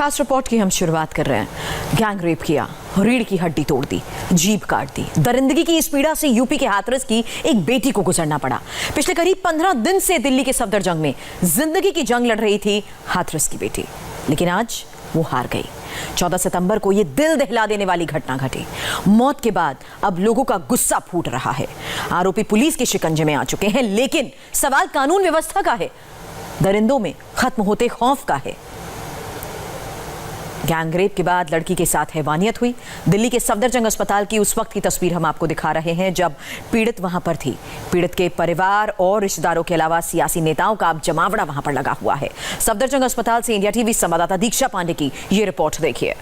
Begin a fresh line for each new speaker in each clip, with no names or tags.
खास रिपोर्ट की हम शुरुआत कर रहे हैं। गैंग रेप किया, रीढ़ की हड्डी तोड़ दी, जीभ काट दी। दरिंदगी की इस पीड़ा से यूपी के हाथरस की एक बेटी को गुजरना पड़ा। पिछले करीब 15 दिन से दिल्ली के सफदरजंग में जिंदगी की जंग लड़ रही थी हाथरस की बेटी, लेकिन आज वो हार गई। 14 सितंबर को ये दिल दहला देने वाली घटना घटी। मौत के बाद अब लोगों का गुस्सा फूट रहा है। आरोपी पुलिस के शिकंजे में आ चुके हैं, लेकिन सवाल कानून व्यवस्था का है, दरिंदों में खत्म होते खौफ का है। गैंगरेप के बाद लड़की के साथ हैवानियत हुई। दिल्ली के सफदरजंग अस्पताल की उस वक्त की तस्वीर हम आपको दिखा रहे हैं जब पीड़ित वहां पर थी। पीड़ित के परिवार और रिश्तेदारों के अलावा सियासी नेताओं का अब जमावड़ा वहां पर लगा हुआ है। सफदरजंग अस्पताल से इंडिया टीवी संवाददाता दीक्षा पांडे की ये रिपोर्ट देखिए।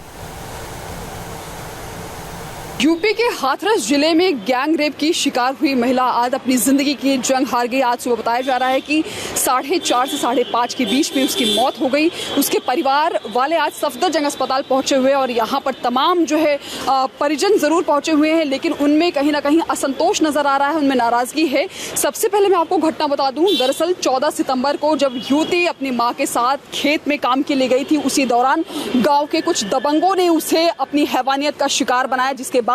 यूपी के हाथरस जिले में गैंग रेप की शिकार हुई महिला आज अपनी जिंदगी की जंग हार गई। आज सुबह बताया जा रहा है कि 4:30 से 5:30 के बीच में उसकी मौत हो गई। उसके परिवार वाले आज सफदरजंग अस्पताल पहुंचे हुए और यहाँ पर तमाम जो है परिजन जरूर पहुंचे हुए हैं, लेकिन उनमें कहीं ना कहीं असंतोष नजर आ रहा है, उनमें नाराजगी है। सबसे पहले मैं आपको घटना बता दूं, दरअसल 14 सितंबर को जब युवती अपनी माँ के साथ खेत में काम के लिए गई थी, उसी दौरान गाँव के कुछ दबंगों ने उसे अपनी हैवानियत का शिकार बनाया, जिसके बाद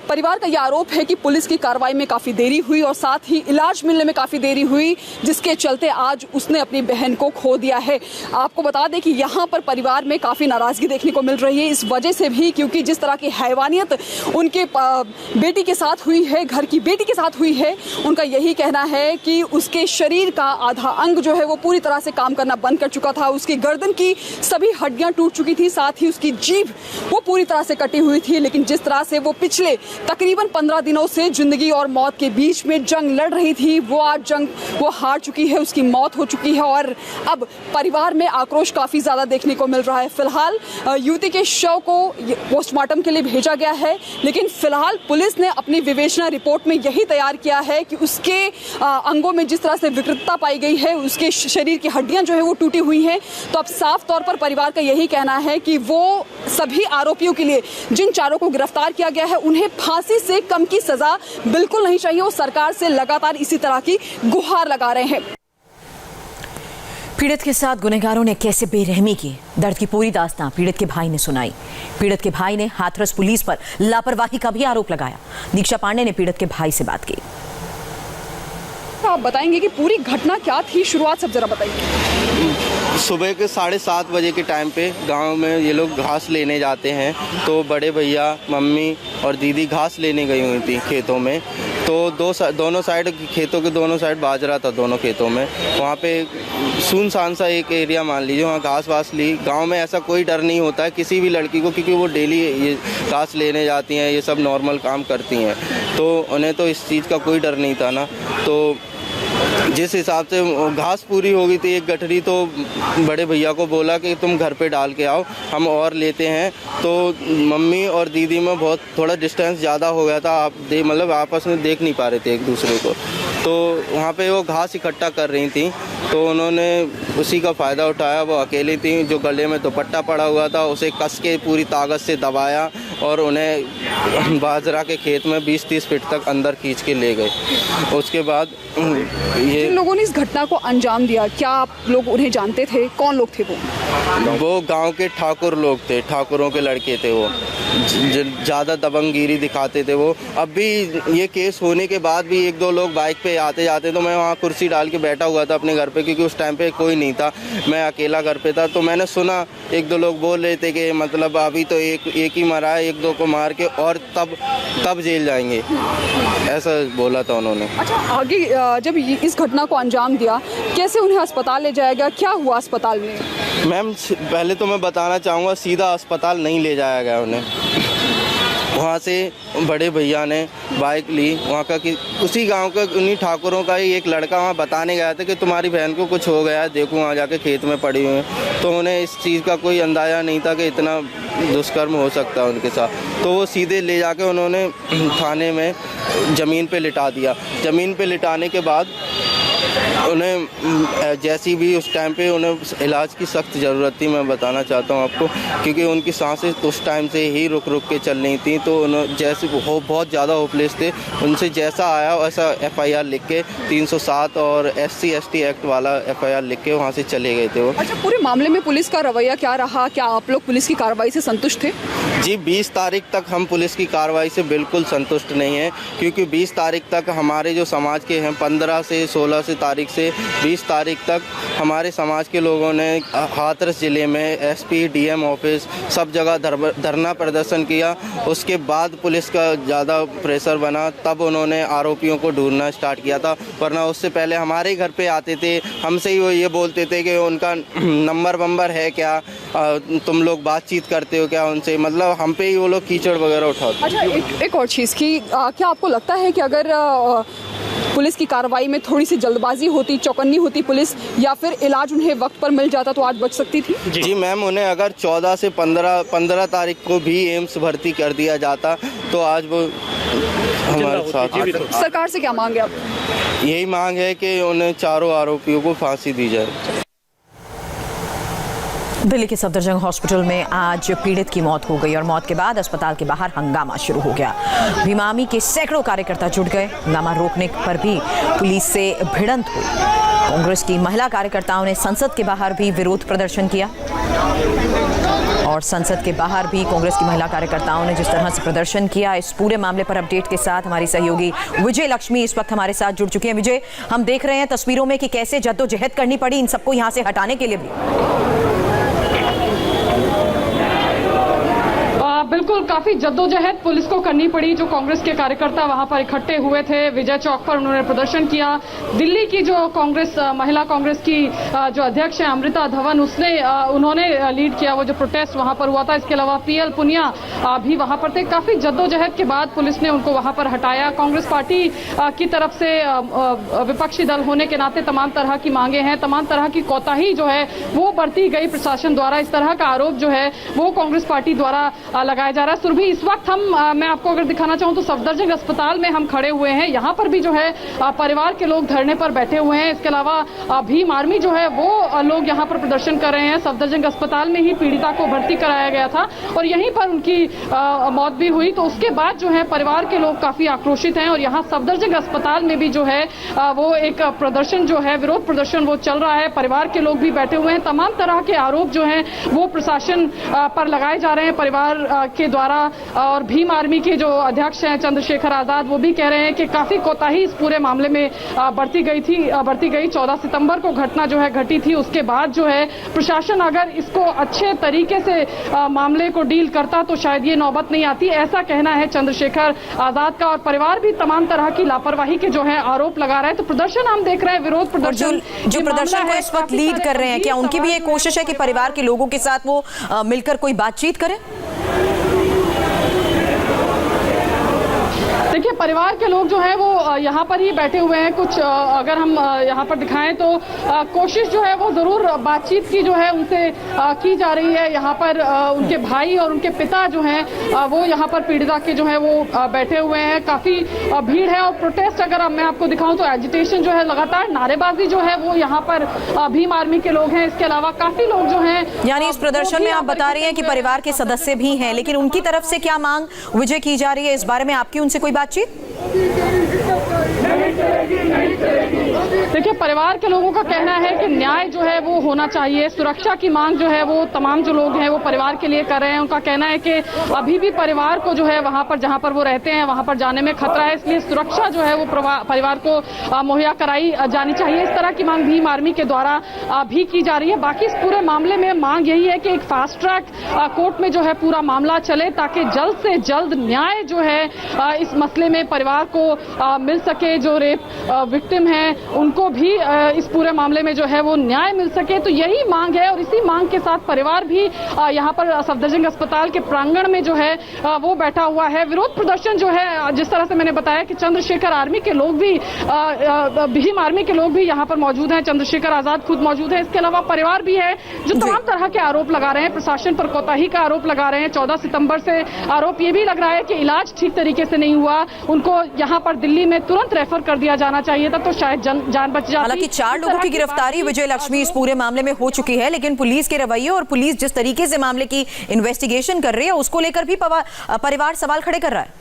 परिवार का यह आरोप है कि पुलिस की कार्रवाई में काफी देरी हुई और साथ ही इलाज मिलने में काफी देरी हुई, जिसके चलते आज उसने अपनी बहन को खो दिया है। आपको बता दें कि यहाँ पर परिवार में काफी नाराजगी देखने को मिल रही है, इस वजह से भी क्योंकि जिस तरह की हैवानियत उनके बेटी के साथ हुई है, घर की बेटी के साथ हुई है, उनका यही कहना है कि उसके शरीर का आधा अंग जो है वो पूरी तरह से काम करना बंद कर चुका था। उसकी गर्दन की सभी हड्डियां टूट चुकी थी, साथ ही उसकी जीभ वो पूरी तरह से कटी हुई थी। लेकिन जिस तरह से वो पिछले तकरीबन 15 दिनों से जिंदगी और मौत के बीच में जंग लड़ रही थी, वो आज जंग वो हार चुकी है, उसकी मौत हो चुकी है और अब परिवार में आक्रोश काफी ज्यादा देखने को मिल रहा है। फिलहाल युवती के शव को पोस्टमार्टम के लिए भेजा गया है, लेकिन फिलहाल पुलिस ने अपनी विवेचना रिपोर्ट में यही तैयार किया है कि उसके अंगों में जिस तरह से विकृतता पाई गई है, उसके शरीर की हड्डियां जो है वो टूटी हुई हैं। तो अब साफ तौर पर परिवार का यही कहना है कि वो सभी आरोपियों के लिए, जिन चारों को गिरफ्तार किया गया है, उन्हें फांसी से कम की सजा बिल्कुल नहीं चाहिए। वो सरकार से लगातार इसी तरह की गुहार लगा रहे हैं।
पीड़ित के साथ गुनहगारों ने कैसे बेरहमी की, दर्द की पूरी दास्तां पीड़ित के भाई ने सुनाई। पीड़ित के भाई ने हाथरस पुलिस पर लापरवाही का भी आरोप लगाया। दीक्षा पांडे ने पीड़ित के भाई से बात की।
आप बताएंगे कि पूरी घटना क्या थी, शुरुआत सब जरा बताइए।
सुबह के 7:30 बजे के टाइम पे गांव में ये लोग घास लेने जाते हैं, तो बड़े भैया, मम्मी और दीदी घास लेने गई हुई थी खेतों में। तो दोनों साइड, खेतों के दोनों साइड बाजरा था, दोनों खेतों में। वहाँ पे सुनसान सा एक एरिया मान लीजिए, वहाँ घास वास ली। गांव में ऐसा कोई डर नहीं होता है किसी भी लड़की को, क्योंकि वो डेली ये घास लेने जाती हैं, ये सब नॉर्मल काम करती हैं, तो उन्हें तो इस चीज़ का कोई डर नहीं था ना। तो जिस हिसाब से घास पूरी हो गई थी एक गठरी, तो बड़े भैया को बोला कि तुम घर पे डाल के आओ, हम और लेते हैं। तो मम्मी और दीदी में बहुत थोड़ा डिस्टेंस ज़्यादा हो गया था, मतलब आपस में देख नहीं पा रहे थे एक दूसरे को। तो वहाँ पे वो घास इकट्ठा कर रही थी, तो उन्होंने उसी का फ़ायदा उठाया। वो अकेली थी, जो गले में दुपट्टा पड़ा हुआ था उसे कस के पूरी ताकत से दबाया और उन्हें बाजरा के खेत में 20-30 फीट तक अंदर खींच के ले गए। उसके बाद ये
जिन लोगों ने इस घटना को अंजाम दिया, क्या आप लोग उन्हें जानते थे? कौन लोग थे
वो गांव के ठाकुर लोग थे, ठाकुरों के लड़के थे। वो ज़्यादा दबंगगिरी दिखाते थे। वो अब भी ये केस होने के बाद भी 1-2 लोग बाइक पे आते जाते, तो मैं वहाँ कुर्सी डाल के बैठा हुआ था अपने घर पे, क्योंकि उस टाइम पे कोई नहीं था, मैं अकेला घर पे था। तो मैंने सुना 1-2 लोग बोल रहे थे कि मतलब अभी तो एक ही मरा है, 1-2 को मार के और तब जेल जाएंगे, ऐसा बोला था उन्होंने।
अच्छा, आगे जब इस घटना को अंजाम दिया, कैसे उन्हें अस्पताल ले जाया गया, क्या हुआ अस्पताल में?
मैम, पहले तो मैं बताना चाहूँगा, सीधा अस्पताल नहीं ले जाया गया उन्हें। वहाँ से बड़े भैया ने बाइक ली, वहाँ का कि उसी गांव का, उन्हीं ठाकुरों का ही एक लड़का वहाँ बताने गया था कि तुम्हारी बहन को कुछ हो गया है, देखो वहाँ जाके खेत में पड़ी हुई है। तो उन्हें इस चीज़ का कोई अंदाज़ा नहीं था कि इतना दुष्कर्म हो सकता है उनके साथ। तो वो सीधे ले जाके उन्होंने थाने में ज़मीन पे लिटा दिया। ज़मीन पे लिटाने के बाद उन्हें जैसी भी उस टाइम पे उन्हें इलाज की सख्त ज़रूरत थी, मैं बताना चाहता हूँ आपको, क्योंकि उनकी सांसें उस टाइम से ही रुक रुक के चल रही थी। तो उन्होंने जैसे बहुत ज़्यादा होपलेस थे, उनसे जैसा आया वैसा FIR लिख के 307 और SC ST एक्ट वाला FIR लिख के वहाँ से चले गए थे वो।
अच्छा, पूरे मामले में पुलिस का रवैया क्या रहा? क्या आप लोग पुलिस की कार्रवाई से संतुष्ट थे?
जी, 20 तारीख तक हम पुलिस की कार्रवाई से बिल्कुल संतुष्ट नहीं हैं, क्योंकि 20 तारीख तक हमारे जो समाज के हैं 15 से 16 से तारीख से 20 तारीख तक हमारे समाज के लोगों ने हाथरस ज़िले में SP DM ऑफिस सब जगह धरना प्रदर्शन किया। उसके बाद पुलिस का ज़्यादा प्रेशर बना, तब उन्होंने आरोपियों को ढूंढना स्टार्ट किया था, वरना उससे पहले हमारे घर पे आते थे, हमसे ही वो ये बोलते थे कि उनका नंबर है क्या, तुम लोग बातचीत करते हो क्या उनसे, मतलब हम पे ही वो लोग कीचड़ वगैरह उठाते।
अच्छा, एक और चीज़ की क्या आपको लगता है कि अगर पुलिस की कार्रवाई में थोड़ी सी जल्दबाजी होती, चौकन्नी होती पुलिस, या फिर इलाज उन्हें वक्त पर मिल जाता तो आज बच सकती थी?
जी मैम, उन्हें अगर 14 से 15 तारीख को भी एम्स भर्ती कर दिया जाता तो आज वो हमारे साथ।
सरकार से क्या मांग है आप?
यही मांग है कि उन्हें चारों आरोपियों को फांसी दी जाए।
दिल्ली के सफदरजंग हॉस्पिटल में आज पीड़ित की मौत हो गई और मौत के बाद अस्पताल के बाहर हंगामा शुरू हो गया। भीम आर्मी के सैकड़ों कार्यकर्ता जुट गए। हंगामा रोकने पर भी पुलिस से भिड़ंत हुई। कांग्रेस की महिला कार्यकर्ताओं ने संसद के बाहर भी विरोध प्रदर्शन किया और संसद के बाहर भी कांग्रेस की महिला कार्यकर्ताओं ने जिस तरह से प्रदर्शन किया, इस पूरे मामले पर अपडेट के साथ हमारी सहयोगी विजय लक्ष्मी इस वक्त हमारे साथ जुड़ चुकी हैं। विजय, हम देख रहे हैं तस्वीरों में कि कैसे जद्दोजहद करनी पड़ी इन सबको यहाँ से हटाने के लिए भी।
बिल्कुल, काफी जद्दोजहद पुलिस को करनी पड़ी। जो कांग्रेस के कार्यकर्ता वहां पर इकट्ठे हुए थे, विजय चौक पर उन्होंने प्रदर्शन किया। दिल्ली की जो कांग्रेस महिला कांग्रेस की जो अध्यक्ष है अमृता धवन, उन्होंने लीड किया वो जो प्रोटेस्ट वहां पर हुआ था। इसके अलावा PL पुनिया भी वहां पर थे। काफी जद्दोजहद के बाद पुलिस ने उनको वहां पर हटाया। कांग्रेस पार्टी की तरफ से विपक्षी दल होने के नाते तमाम तरह की मांगे हैं, तमाम तरह की कोताही जो है वो बरती गई प्रशासन द्वारा। इस तरह का आरोप जो है वो कांग्रेस पार्टी द्वारा लगाया जा रहा है। सुरभि, इस वक्त मैं आपको अगर दिखाना चाहूं तो सफदरजंग अस्पताल में हम खड़े हुए हैं। यहाँ पर भी जो है परिवार के लोग धरने पर बैठे हुए हैं। इसके अलावा भीम आर्मी जो है वो लोग यहाँ पर प्रदर्शन कर रहे हैं। सफदरजंग अस्पताल में ही पीड़िता को भर्ती कराया गया था और यहीं पर उनकी मौत भी हुई। तो उसके बाद जो है परिवार के लोग काफी आक्रोशित हैं और यहाँ सफदरजंग अस्पताल में भी जो है वो एक प्रदर्शन जो है, विरोध प्रदर्शन वो चल रहा है। परिवार के लोग भी बैठे हुए हैं। तमाम तरह के आरोप जो हैं वो प्रशासन पर लगाए जा रहे हैं परिवार के द्वारा। और भीम आर्मी के जो अध्यक्ष हैं चंद्रशेखर आजाद, वो भी कह रहे हैं कि काफी कोताही इस पूरे मामले में बरती गई। 14 सितंबर को घटना जो है घटी थी। उसके बाद जो है प्रशासन अगर इसको अच्छे तरीके से मामले को डील करता तो शायद ये नौबत नहीं आती, ऐसा कहना है चंद्रशेखर आजाद का। और परिवार भी तमाम तरह की लापरवाही के जो है आरोप लगा रहा है। तो प्रदर्शन हम देख रहे हैं, विरोध प्रदर्शन
जो प्रदर्शन को इस वक्त लीड कर रहे हैं, क्या उनकी भी एक कोशिश है कि परिवार के लोगों के साथ वो मिलकर कोई बातचीत करें?
देखिए, परिवार के लोग जो है वो यहाँ पर ही बैठे हुए हैं। कुछ अगर हम यहाँ पर दिखाएं तो कोशिश जो है वो जरूर बातचीत की जो है उनसे की जा रही है। यहाँ पर उनके भाई और उनके पिता जो हैं वो यहाँ पर पीड़िता के जो है वो बैठे हुए हैं। काफी भीड़ है और प्रोटेस्ट अगर मैं आपको दिखाऊं तो एजिटेशन जो है लगातार, नारेबाजी जो है वो यहाँ पर भीम आर्मी के लोग हैं। इसके अलावा काफी लोग जो हैं,
यानी इस प्रदर्शन में आप बता रही हैं कि परिवार के सदस्य भी हैं, लेकिन उनकी तरफ से क्या मांग विजय की जा रही है, इस बारे में आपकी उनसे कोई बातचीत?
देखिए, परिवार के लोगों का कहना है कि न्याय जो है वो होना चाहिए। सुरक्षा की मांग जो है वो तमाम जो लोग हैं वो परिवार के लिए कर रहे हैं। उनका कहना है कि अभी भी परिवार को जो है वहां पर जहां पर वो रहते हैं वहां पर जाने में खतरा है, इसलिए सुरक्षा जो है वो परिवार को मुहैया कराई जानी चाहिए। इस तरह की मांग भीम आर्मी के द्वारा भी की जा रही है। बाकी इस पूरे मामले में मांग यही है कि एक फास्ट ट्रैक कोर्ट में जो है पूरा मामला चले, ताकि जल्द से जल्द न्याय जो है इस मसले में परिवार को मिल सके। जो रेप विक्टिम हैं उनको भी इस पूरे मामले में जो है वो न्याय मिल सके। तो यही मांग है और इसी मांग के साथ परिवार भी यहाँ पर सफदरजंग अस्पताल के प्रांगण में जो है वो बैठा हुआ है। विरोध प्रदर्शन जो है, जिस तरह से मैंने बताया कि चंद्रशेखर आर्मी के लोग भी, भीम आर्मी के लोग भी यहाँ पर मौजूद हैं। चंद्रशेखर आजाद खुद मौजूद है। इसके अलावा परिवार भी है जो तमाम तरह के आरोप लगा रहे हैं, प्रशासन पर कोताही का आरोप लगा रहे हैं। 14 सितंबर से आरोप ये भी लग रहा है कि इलाज ठीक तरीके से नहीं हुआ, उनको यहाँ पर दिल्ली में तुरंत रेफर कर दिया जाना चाहिए था तो शायद जान बच जाती।
हालांकि 4 लोगों की गिरफ्तारी विजय लक्ष्मी इस पूरे मामले में हो चुकी है, लेकिन पुलिस के रवैये और पुलिस जिस तरीके से मामले की इन्वेस्टिगेशन कर रही है उसको लेकर भी परिवार सवाल खड़े कर रहा है।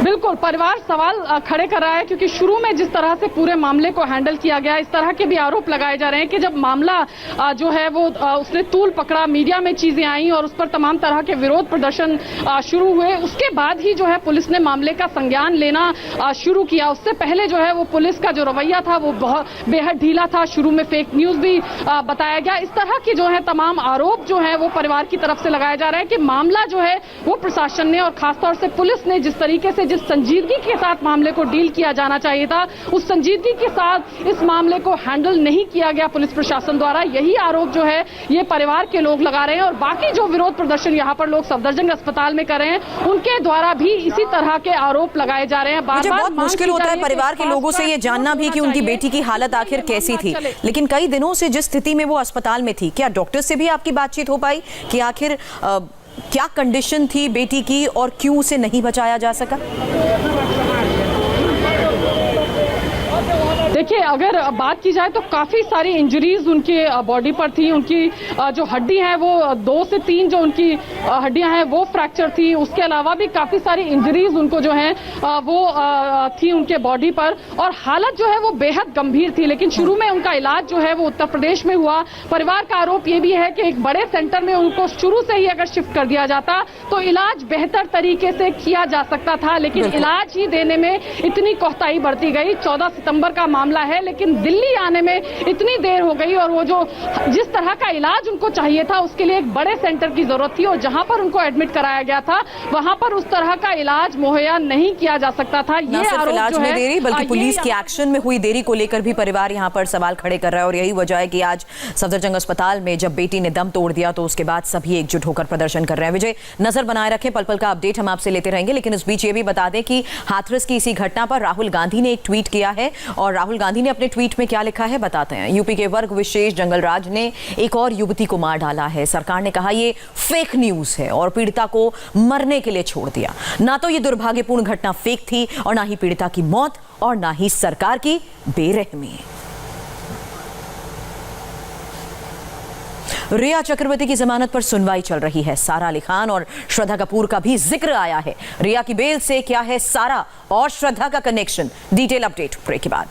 बिल्कुल, परिवार सवाल खड़े कर रहा है क्योंकि शुरू में जिस तरह से पूरे मामले को हैंडल किया गया, इस तरह के भी आरोप लगाए जा रहे हैं कि जब मामला जो है वो उसने तूल पकड़ा, मीडिया में चीजें आई और उस पर तमाम तरह के विरोध प्रदर्शन शुरू हुए, उसके बाद ही जो है पुलिस ने मामले का संज्ञान लेना शुरू किया। उससे पहले जो है वो पुलिस का जो रवैया था वो बहुत बेहद ढीला था। शुरू में फेक न्यूज भी बताया गया। इस तरह की जो है तमाम आरोप जो है वो परिवार की तरफ से लगाया जा रहा है कि मामला जो है वो प्रशासन ने और खासतौर से पुलिस ने जिस तरीके से, जिस संजीदगी के साथ मामले को डील किया जाना चाहिए था, उस संजीदगी के साथ इस मामले को हैंडल नहीं किया गया पुलिस प्रशासन द्वारा। यही आरोप जो है ये परिवार के लोग लगा रहे हैं और बाकी जो विरोध प्रदर्शन यहाँ पर लोग सफदरजंग अस्पताल में कर रहे हैं उनके द्वारा भी इसी तरह के आरोप लगाए जा रहे हैं।
मुझे बहुत मुश्किल होता है परिवार के लोगों से ये जानना भी कि उनकी बेटी की हालत आखिर कैसी थी, लेकिन कई दिनों से जिस स्थिति में वो अस्पताल में थी, क्या डॉक्टर से भी आपकी बातचीत हो पाई कि आखिर क्या कंडीशन थी बेटी की और क्यों उसे नहीं बचाया जा सका?
देखिए, अगर बात की जाए तो काफी सारी इंजरीज उनकी बॉडी पर थी। उनकी जो हड्डी है वो 2 से 3 जो उनकी हड्डियां हैं वो फ्रैक्चर थी। उसके अलावा भी काफी सारी इंजरीज उनको जो है वो थी उनके बॉडी पर और हालत जो है वो बेहद गंभीर थी। लेकिन शुरू में उनका इलाज जो है वो उत्तर प्रदेश में हुआ। परिवार का आरोप ये भी है कि एक बड़े सेंटर में उनको शुरू से ही अगर शिफ्ट कर दिया जाता तो इलाज बेहतर तरीके से किया जा सकता था, लेकिन इलाज ही देने में इतनी कोताही बरती गई। 14 सितंबर का मामला है, लेकिन दिल्ली आने में इतनी देर हो गई और वो जो जिस तरह का इलाज उनको चाहिए था उसके लिए एक बड़े सेंटर की जरूरत थी और जहां पर उनको एडमिट कराया गया था वहां पर उस तरह का इलाज मुहैया नहीं किया जा सकता था।
ये आरोप इलाज में देरी बल्कि पुलिस की एक्शन में हुई देरी को लेकर भी परिवार यहां पर सवाल खड़े कर रहा है और यही वजह है कि आज सफदरजंग अस्पताल में जब बेटी ने दम तोड़ दिया तो उसके बाद सभी एकजुट होकर प्रदर्शन कर रहे हैं। विजय, नजर बनाए रखें, पल पल का अपडेट हम आपसे लेते रहेंगे, लेकिन इस बीच ये भी बता दें कि हाथरस की इसी घटना पर राहुल गांधी ने एक ट्वीट किया है और राहुल गांधी ने अपने ट्वीट में क्या लिखा है बताते हैं। यूपी के वर्ग विशेष जंगलराज ने एक और युवती को मार डाला है। सरकार ने कहा ये फेक न्यूज है और पीड़िता को मरने के लिए छोड़ दिया। ना तो ये दुर्भाग्यपूर्ण घटना फेक थी और ना ही पीड़िता की मौत और ना ही सरकार की बेरहमी। रिया चक्रवर्ती की जमानत पर सुनवाई चल रही है। सारा अली खान और श्रद्धा कपूर का भी जिक्र आया है। रिया की बेल से क्या है सारा और श्रद्धा का कनेक्शन? डिटेल अपडेट ब्रेक के बाद।